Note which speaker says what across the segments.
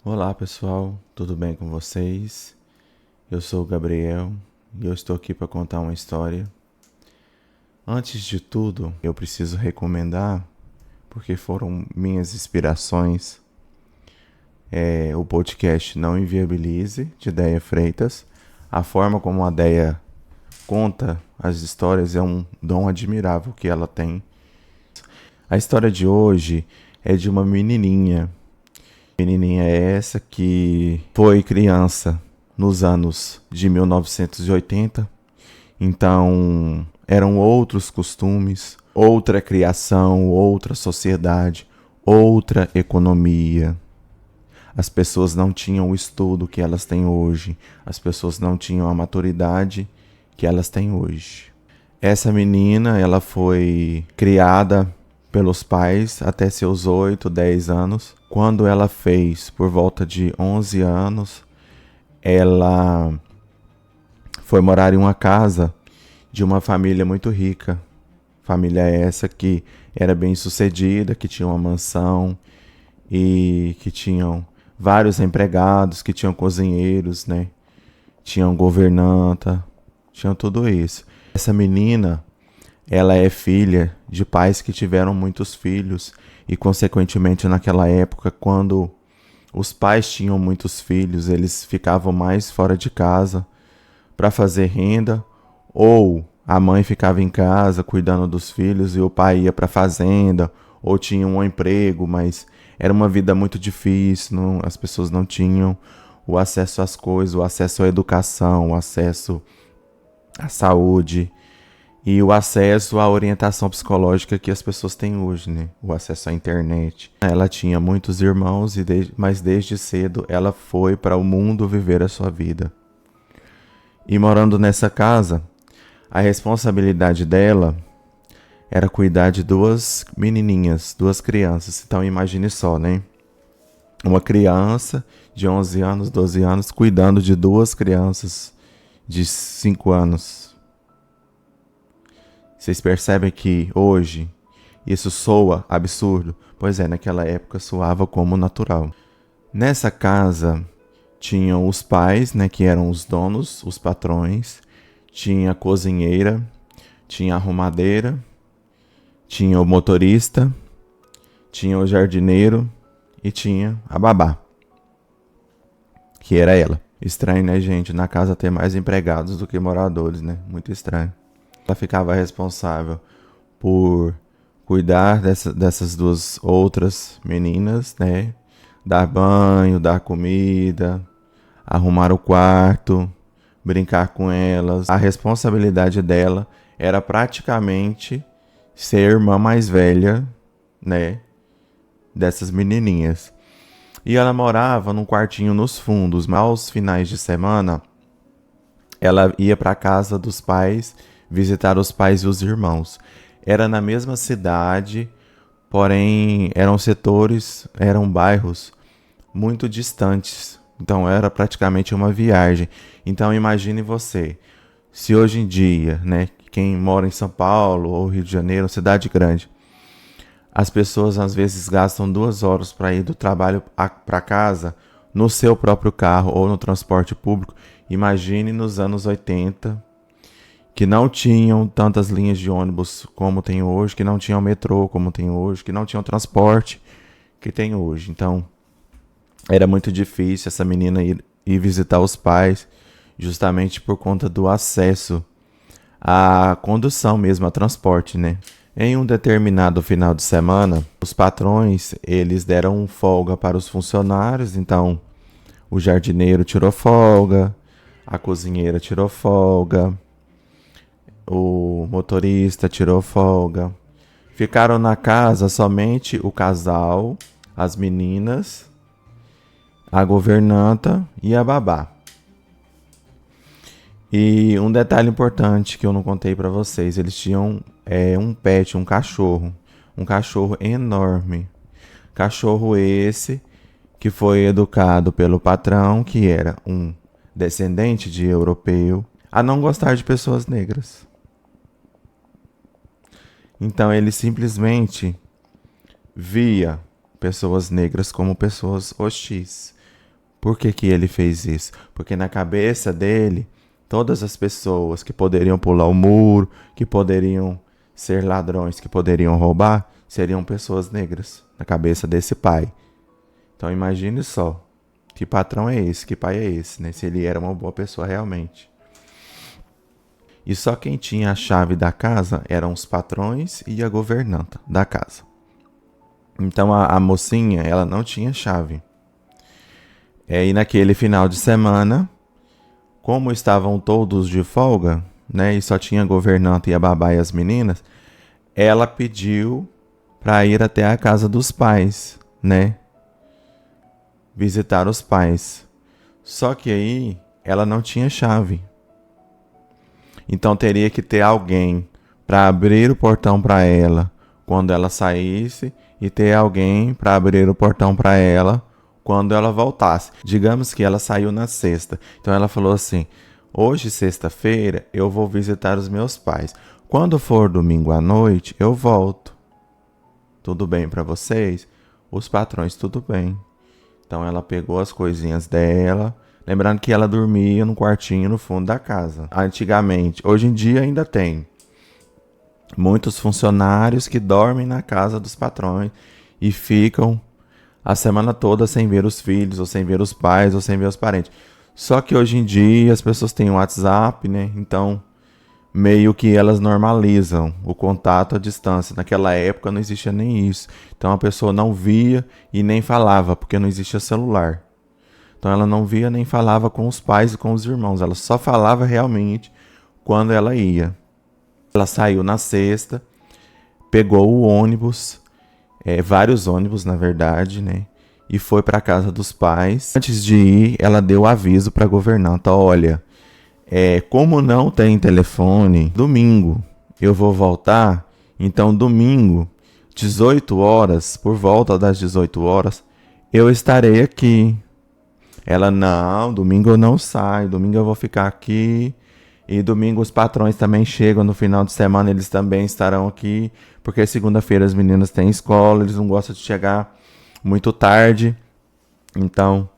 Speaker 1: Olá pessoal, tudo bem com vocês? Eu sou o Gabriel e eu estou aqui para contar uma história. Antes de tudo, eu preciso recomendar, porque foram minhas inspirações, o podcast Não Inviabilize, de Déia Freitas. A forma como a Déia conta as histórias é um dom admirável que ela tem. A história de hoje é de uma menininha. Menininha é essa que foi criança nos anos de 1980. Então, eram outros costumes, outra criação, outra sociedade, outra economia. As pessoas não tinham o estudo que elas têm hoje. As pessoas não tinham a maturidade que elas têm hoje. Essa menina, ela foi criada pelos pais até seus 8, 10 anos. Quando ela fez por volta de 11 anos, ela foi morar em uma casa de uma família muito rica. Família essa que era bem sucedida, que tinha uma mansão e que tinham vários empregados, que tinham cozinheiros, né? Tinham governanta, tinham tudo isso. Essa menina, ela é filha de pais que tiveram muitos filhos e, consequentemente, naquela época, quando os pais tinham muitos filhos, eles ficavam mais fora de casa para fazer renda, ou a mãe ficava em casa cuidando dos filhos e o pai ia para a fazenda, ou tinha um emprego, mas era uma vida muito difícil, não, as pessoas não tinham o acesso às coisas, o acesso à educação, o acesso à saúde e o acesso à orientação psicológica que as pessoas têm hoje, né? O acesso à internet. Ela tinha muitos irmãos, mas desde cedo ela foi para o mundo viver a sua vida. E morando nessa casa, a responsabilidade dela era cuidar de duas menininhas, duas crianças. Então imagine só, né? Uma criança de 11 anos, 12 anos, cuidando de duas crianças de 5 anos. Vocês percebem que hoje isso soa absurdo? Pois é, naquela época soava como natural. Nessa casa tinham os pais, né, que eram os donos, os patrões, tinha a cozinheira, tinha a arrumadeira, tinha o motorista, tinha o jardineiro e tinha a babá, que era ela. Estranho, né, gente? Na casa ter mais empregados do que moradores, né? Muito estranho. Ela ficava responsável por cuidar dessas duas outras meninas, né? Dar banho, dar comida, arrumar o quarto, brincar com elas. A responsabilidade dela era praticamente ser a irmã mais velha, né, dessas menininhas. E ela morava num quartinho nos fundos, mas aos finais de semana ela ia para casa dos pais visitar os pais e os irmãos. Era na mesma cidade, porém eram bairros muito distantes. Então era praticamente uma viagem. Então imagine você, se hoje em dia, né, quem mora em São Paulo ou Rio de Janeiro, cidade grande, as pessoas às vezes gastam 2 horas para ir do trabalho para casa no seu próprio carro ou no transporte público. Imagine nos anos 80, que não tinham tantas linhas de ônibus como tem hoje, que não tinham metrô como tem hoje, que não tinham transporte que tem hoje. Então, era muito difícil essa menina ir visitar os pais, justamente por conta do acesso à condução mesmo, a transporte, né? Em um determinado final de semana, os patrões, eles deram folga para os funcionários, então o jardineiro tirou folga, a cozinheira tirou folga, o motorista tirou folga. Ficaram na casa somente o casal, as meninas, a governanta e a babá. E um detalhe importante que eu não contei para vocês, eles tinham um pet, um cachorro enorme. Cachorro esse que foi educado pelo patrão, que era um descendente de europeu, a não gostar de pessoas negras. Então ele simplesmente via pessoas negras como pessoas hostis. Por que que ele fez isso? Porque na cabeça dele, todas as pessoas que poderiam pular o muro, que poderiam ser ladrões, que poderiam roubar, seriam pessoas negras, na cabeça desse pai. Então imagine só, que patrão é esse, que pai é esse, né? Se ele era uma boa pessoa realmente. E só quem tinha a chave da casa eram os patrões e a governanta da casa. Então a mocinha, ela não tinha chave. E naquele final de semana, como estavam todos de folga, né, e só tinha a governanta e a babá e as meninas, ela pediu para ir até a casa dos pais, né, visitar os pais. Só que aí ela não tinha chave. Então teria que ter alguém para abrir o portão para ela quando ela saísse e ter alguém para abrir o portão para ela quando ela voltasse. Digamos que ela saiu na sexta. Então ela falou assim: hoje, sexta-feira, eu vou visitar os meus pais. Quando for domingo à noite, eu volto. Tudo bem para vocês? Os patrões, tudo bem. Então ela pegou as coisinhas dela. Lembrando que ela dormia num quartinho no fundo da casa. Antigamente, hoje em dia ainda tem muitos funcionários que dormem na casa dos patrões e ficam a semana toda sem ver os filhos, ou sem ver os pais, ou sem ver os parentes. Só que hoje em dia as pessoas têm o WhatsApp, né? Então, meio que elas normalizam o contato à distância. Naquela época não existia nem isso. Então a pessoa não via e nem falava, porque não existia celular. Então ela não via nem falava com os pais e com os irmãos. Ela só falava realmente quando ela ia. Ela saiu na sexta, pegou o ônibus, vários ônibus na verdade, né? E foi para a casa dos pais. Antes de ir, ela deu aviso para a governanta: olha, como não tem telefone, domingo eu vou voltar. Então domingo, 18 horas, por volta das 18 horas, eu estarei aqui. Ela: não, domingo eu não saio, domingo eu vou ficar aqui. E domingo os patrões também chegam, no final de semana eles também estarão aqui. Porque segunda-feira as meninas têm escola, eles não gostam de chegar muito tarde. Então,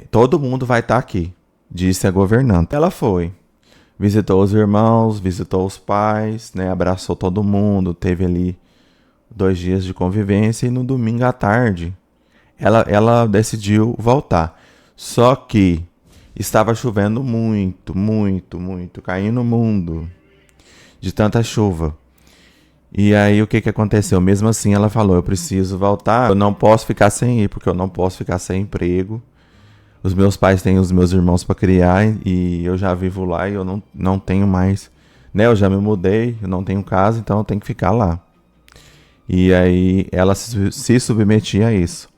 Speaker 1: todo mundo vai estar aqui, disse a governanta. Ela foi, visitou os irmãos, visitou os pais, né, abraçou todo mundo, teve ali 2 dias de convivência. E no domingo à tarde, ela decidiu voltar. Só que estava chovendo muito, muito, muito, caindo o mundo de tanta chuva. E aí o que aconteceu? Mesmo assim ela falou: eu preciso voltar, eu não posso ficar sem ir, porque eu não posso ficar sem emprego. Os meus pais têm os meus irmãos para criar e eu já vivo lá e eu não tenho mais, né? Eu já me mudei, eu não tenho casa, então eu tenho que ficar lá. E aí ela se submetia a isso.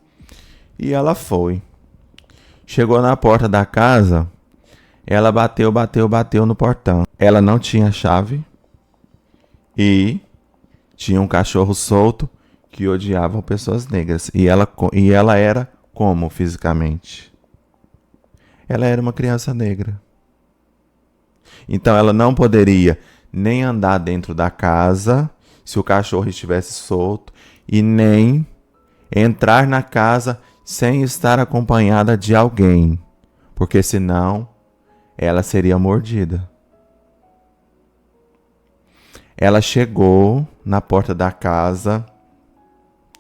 Speaker 1: E ela foi. Chegou na porta da casa, ela bateu no portão. Ela não tinha chave e tinha um cachorro solto que odiava pessoas negras. E ela era como fisicamente? Ela era uma criança negra. Então ela não poderia nem andar dentro da casa se o cachorro estivesse solto e nem entrar na casa sem estar acompanhada de alguém, porque senão ela seria mordida. Ela chegou na porta da casa,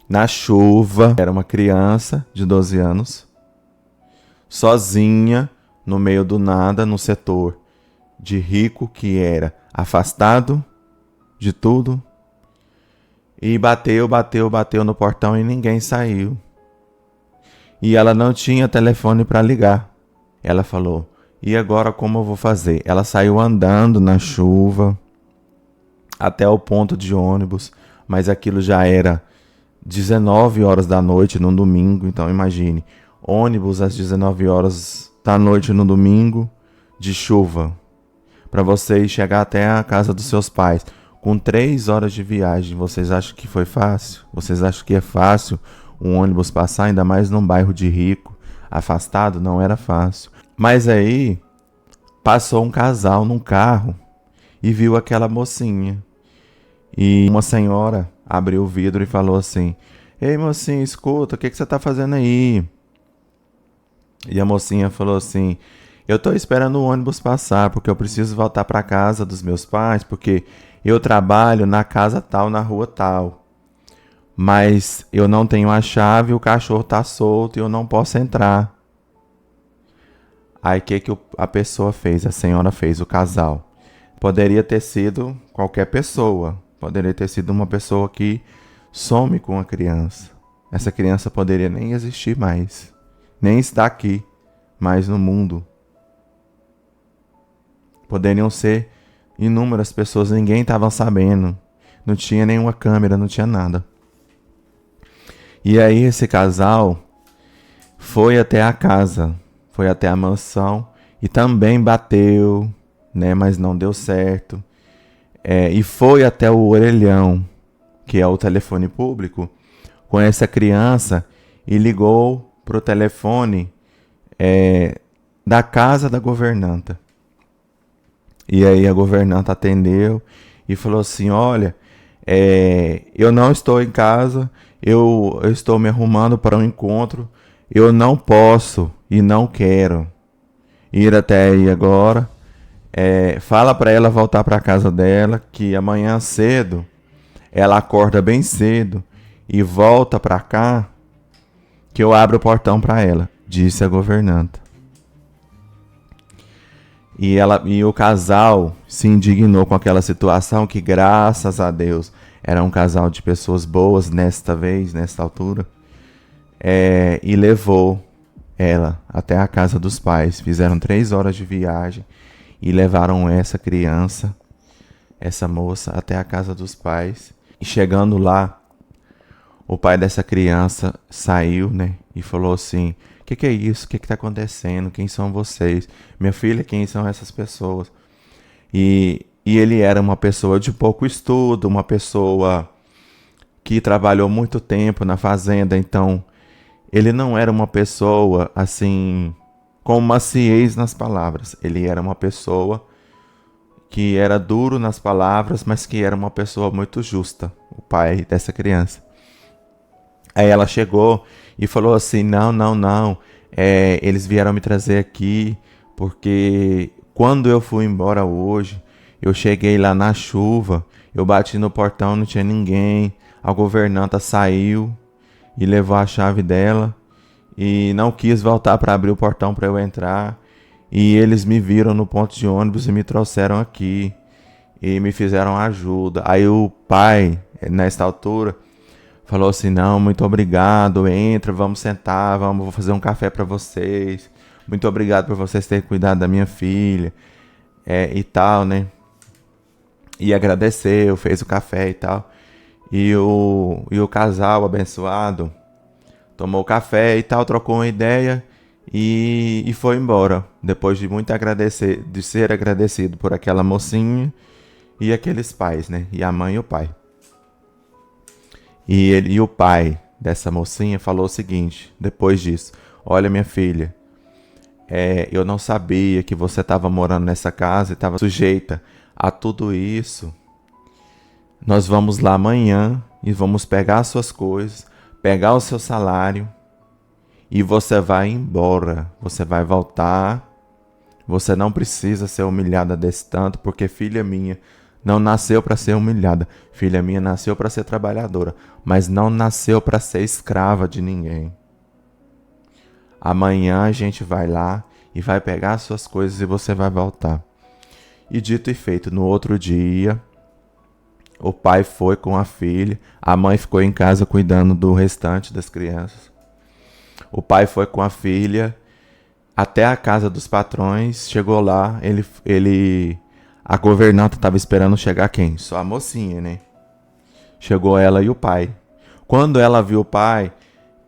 Speaker 1: na chuva, era uma criança de 12 anos, sozinha, no meio do nada, no setor de rico que era afastado de tudo, e bateu no portão e ninguém saiu. E ela não tinha telefone para ligar. Ela falou: e agora como eu vou fazer? Ela saiu andando na chuva até o ponto de ônibus, mas aquilo já era 19 horas da noite num domingo. Então imagine, ônibus às 19 horas da noite no domingo, de chuva, para você chegar até a casa dos seus pais com 3 horas de viagem. Vocês acham que foi fácil? Vocês acham que é fácil um ônibus passar, ainda mais num bairro de rico, afastado? Não era fácil. Mas aí passou um casal num carro e viu aquela mocinha. E uma senhora abriu o vidro e falou assim: ei, mocinha, escuta, o que você tá fazendo aí? E a mocinha falou assim: eu tô esperando o ônibus passar porque eu preciso voltar para casa dos meus pais porque eu trabalho na casa tal, na rua tal. Mas eu não tenho a chave, o cachorro tá solto e eu não posso entrar. Aí o que a pessoa fez? A senhora fez, o casal. Poderia ter sido qualquer pessoa. Poderia ter sido uma pessoa que some com a criança. Essa criança poderia nem existir mais. Nem estar aqui mais no mundo. Poderiam ser inúmeras pessoas, ninguém estava sabendo. Não tinha nenhuma câmera, não tinha nada. E aí esse casal foi até a casa, foi até a mansão e também bateu, né? Mas não deu certo. E foi até o orelhão, que é o telefone público, com essa criança e ligou pro telefone da casa da governanta. E aí a governanta atendeu e falou assim: olha, eu não estou em casa, eu estou me arrumando para um encontro, eu não posso e não quero ir até aí agora. Fala para ela voltar para casa dela, que amanhã cedo ela acorda bem cedo e volta para cá, que eu abro o portão para ela, disse a governanta. E o casal se indignou com aquela situação que, graças a Deus, era um casal de pessoas boas nesta vez, nesta altura, e levou ela até a casa dos pais. Fizeram 3 horas de viagem e levaram essa criança, essa moça, até a casa dos pais. E chegando lá, o pai dessa criança saiu, né, e falou assim: o que é isso? O que está acontecendo? Quem são vocês? Minha filha, quem são essas pessoas? E ele era uma pessoa de pouco estudo, uma pessoa que trabalhou muito tempo na fazenda, então ele não era uma pessoa assim com maciez nas palavras. Ele era uma pessoa que era duro nas palavras, mas que era uma pessoa muito justa, o pai dessa criança. Aí ela chegou e falou assim: não, não, não, eles vieram me trazer aqui porque quando eu fui embora hoje, eu cheguei lá na chuva, eu bati no portão, não tinha ninguém, a governanta saiu e levou a chave dela e não quis voltar para abrir o portão para eu entrar, e eles me viram no ponto de ônibus e me trouxeram aqui e me fizeram ajuda. Aí o pai, nesta altura, falou assim: não, muito obrigado, entra, vamos sentar, vou fazer um café para vocês. Muito obrigado por vocês terem cuidado da minha filha, e tal, né? E agradeceu, fez o café e tal. E o casal abençoado tomou o café e tal, trocou uma ideia e foi embora. Depois de muito agradecer, de ser agradecido por aquela mocinha e aqueles pais, né? E a mãe e o pai. E o pai dessa mocinha falou o seguinte, depois disso: olha, minha filha, eu não sabia que você estava morando nessa casa e estava sujeita a tudo isso. Nós vamos lá amanhã e vamos pegar as suas coisas, pegar o seu salário e você vai embora. Você vai voltar. Você não precisa ser humilhada desse tanto, porque filha minha não nasceu para ser humilhada. Filha minha nasceu para ser trabalhadora, mas não nasceu para ser escrava de ninguém. Amanhã a gente vai lá e vai pegar as suas coisas e você vai voltar. E dito e feito, no outro dia, o pai foi com a filha, a mãe ficou em casa cuidando do restante das crianças. O pai foi com a filha até a casa dos patrões, chegou lá, a governanta estava esperando chegar quem? Só a mocinha, né? Chegou ela e o pai. Quando ela viu o pai,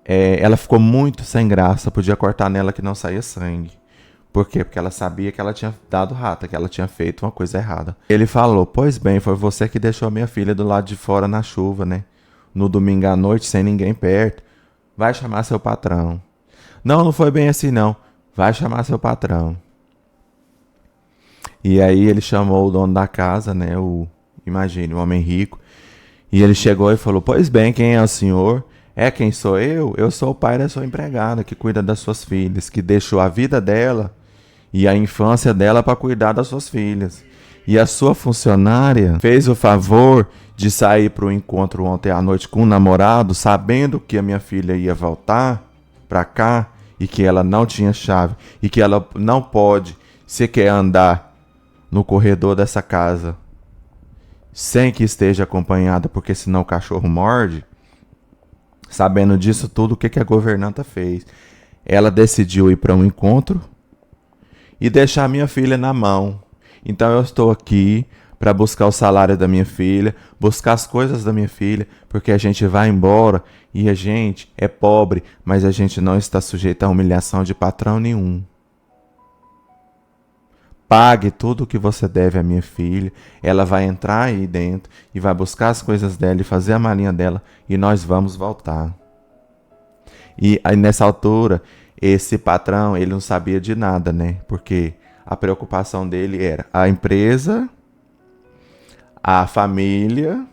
Speaker 1: ela ficou muito sem graça, podia cortar nela que não saía sangue. Por quê? Porque ela sabia que ela tinha dado rata, que ela tinha feito uma coisa errada. Ele falou: pois bem, foi você que deixou minha filha do lado de fora na chuva, né? No domingo à noite, sem ninguém perto. Vai chamar seu patrão. Não, não foi bem assim não. Vai chamar seu patrão. E aí ele chamou o dono da casa, né? Imagine, um homem rico. E ele chegou e falou: pois bem, quem é o senhor? É quem sou eu? Eu sou o pai da sua empregada, que cuida das suas filhas, que deixou a vida dela e a infância dela para cuidar das suas filhas. E a sua funcionária fez o favor de sair para o encontro ontem à noite com o namorado, sabendo que a minha filha ia voltar para cá e que ela não tinha chave e que ela não pode sequer andar no corredor dessa casa sem que esteja acompanhada, porque senão o cachorro morde. Sabendo disso tudo, o que a governanta fez? Ela decidiu ir para um encontro e deixar minha filha na mão. Então eu estou aqui para buscar o salário da minha filha, buscar as coisas da minha filha, porque a gente vai embora e a gente é pobre, mas a gente não está sujeito a humilhação de patrão nenhum. Pague tudo o que você deve à minha filha. Ela vai entrar aí dentro e vai buscar as coisas dela e fazer a malinha dela e nós vamos voltar. E aí nessa altura, esse patrão, ele não sabia de nada, né? Porque a preocupação dele era a empresa, a família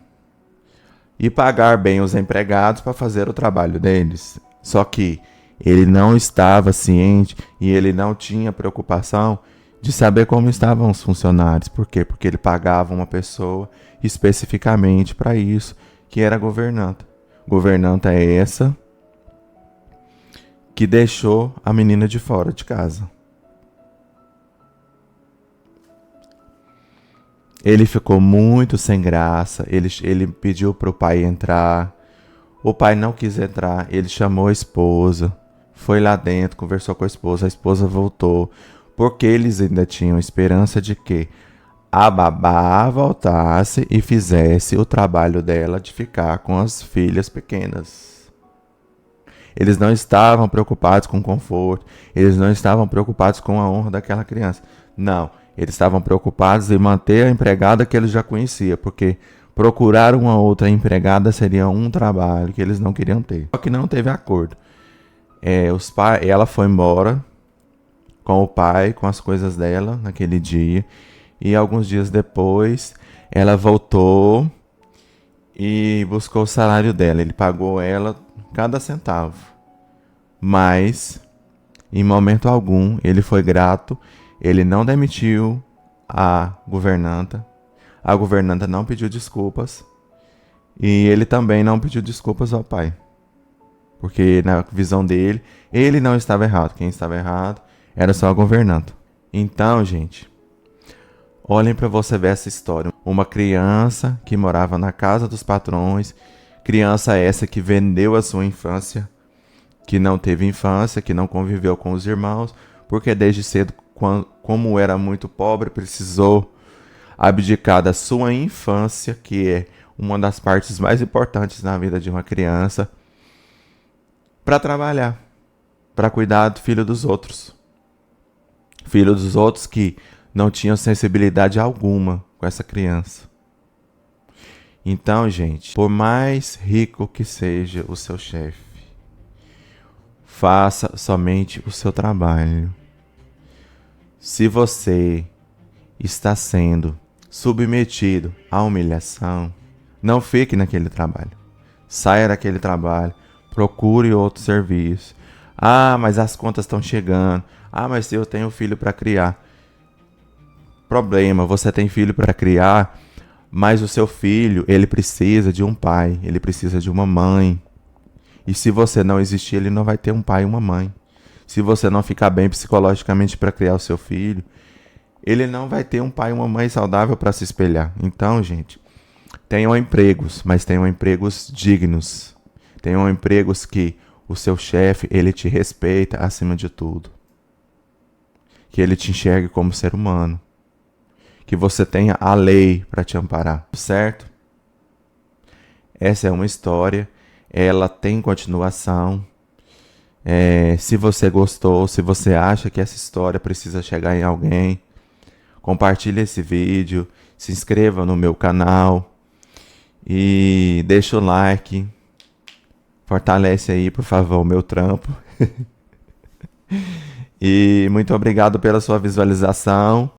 Speaker 1: e pagar bem os empregados para fazer o trabalho deles. Só que ele não estava ciente e ele não tinha preocupação de saber como estavam os funcionários. Por quê? Porque ele pagava uma pessoa especificamente para isso, que era a governanta. Governanta é essa que deixou a menina de fora de casa. Ele ficou muito sem graça, ele pediu para o pai entrar, o pai não quis entrar, ele chamou a esposa, foi lá dentro, conversou com a esposa voltou, porque eles ainda tinham esperança de que a babá voltasse e fizesse o trabalho dela de ficar com as filhas pequenas. Eles não estavam preocupados com o conforto, eles não estavam preocupados com a honra daquela criança. Não, eles estavam preocupados em manter a empregada que eles já conheciam, porque procurar uma outra empregada seria um trabalho que eles não queriam ter. Só que não teve acordo. Ela foi embora com o pai, com as coisas dela naquele dia, e alguns dias depois ela voltou e buscou o salário dela. Ele pagou ela cada centavo, mas em momento algum ele foi grato. Ele não demitiu a governanta não pediu desculpas e ele também não pediu desculpas ao pai, porque na visão dele ele não estava errado, quem estava errado era só a governanta. Então, gente, olhem para você ver essa história. Uma criança que morava na casa dos patrões, criança essa que vendeu a sua infância, que não teve infância, que não conviveu com os irmãos, porque desde cedo, como era muito pobre, precisou abdicar da sua infância, que é uma das partes mais importantes na vida de uma criança, para trabalhar, para cuidar do filho dos outros. Filho dos outros que não tinham sensibilidade alguma com essa criança. Então, gente, por mais rico que seja o seu chefe, faça somente o seu trabalho. Se você está sendo submetido à humilhação, não fique naquele trabalho. Saia daquele trabalho, procure outro serviço. Ah, mas as contas estão chegando. Ah, mas eu tenho filho para criar. Problema, você tem filho para criar, mas o seu filho, ele precisa de um pai, ele precisa de uma mãe. E se você não existir, ele não vai ter um pai e uma mãe. Se você não ficar bem psicologicamente para criar o seu filho, ele não vai ter um pai e uma mãe saudável para se espelhar. Então, gente, tenham empregos, mas tenham empregos dignos. Tenham empregos que o seu chefe, ele te respeita acima de tudo. Que ele te enxergue como ser humano. Que você tenha a lei para te amparar, certo? Essa é uma história, ela tem continuação. Se você gostou, se você acha que essa história precisa chegar em alguém, compartilhe esse vídeo, se inscreva no meu canal e deixa o like. Fortalece aí, por favor, o meu trampo. E muito obrigado pela sua visualização.